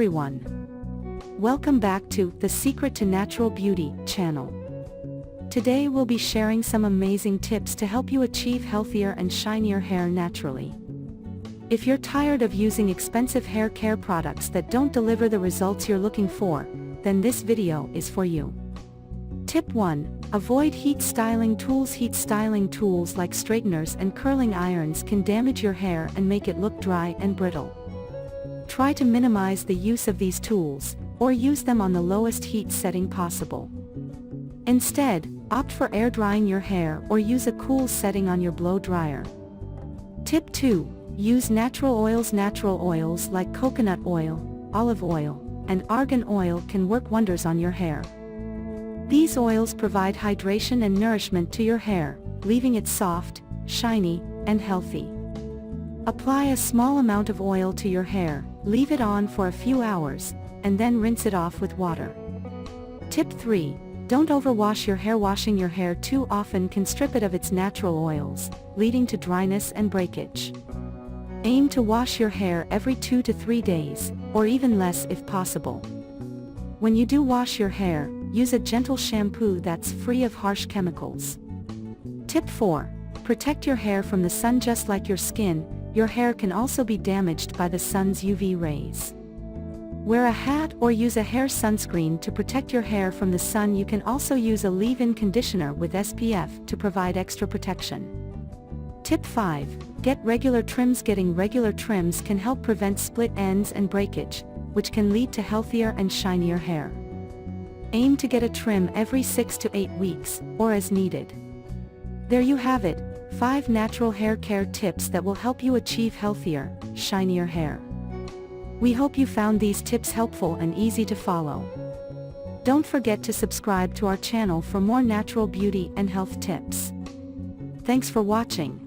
everyone. Welcome back to The Secret to Natural Beauty channel. Today we'll be sharing some amazing tips to help you achieve healthier and shinier hair naturally. If you're tired of using expensive hair care products that don't deliver the results you're looking for, then this video is for you. Tip 1. Avoid heat styling tools. Heat styling tools like straighteners and curling irons can damage your hair and make it look dry and brittle. Try to minimize the use of these tools, or use them on the lowest heat setting possible. Instead, opt for air drying your hair or use a cool setting on your blow dryer. Tip 2. Use natural oils. Natural oils like coconut oil, olive oil, and argan oil can work wonders on your hair. These oils provide hydration and nourishment to your hair, leaving it soft, shiny, and healthy. Apply a small amount of oil to your hair, leave it on for a few hours, and then rinse it off with water. Tip 3. Don't overwash your hair. Washing your hair too often can strip it of its natural oils, leading to dryness and breakage. Aim to wash your hair every 2 to 3 days, or even less if possible. When you do wash your hair, use a gentle shampoo that's free of harsh chemicals. Tip 4. Protect your hair from the sun. Just like your skin, your hair can also be damaged by the sun's UV rays. Wear a hat or use a hair sunscreen to protect your hair from the sun. You can also use a leave-in conditioner with SPF to provide extra protection. Tip 5. Get regular trims. Getting regular trims can help prevent split ends and breakage, which can lead to healthier and shinier hair. Aim to get a trim every 6 to 8 weeks, or as needed. There you have it, 5 natural hair care tips that will help you achieve healthier, shinier hair. We hope you found these tips helpful and easy to follow. Don't forget to subscribe to our channel for more natural beauty and health tips. Thanks for watching.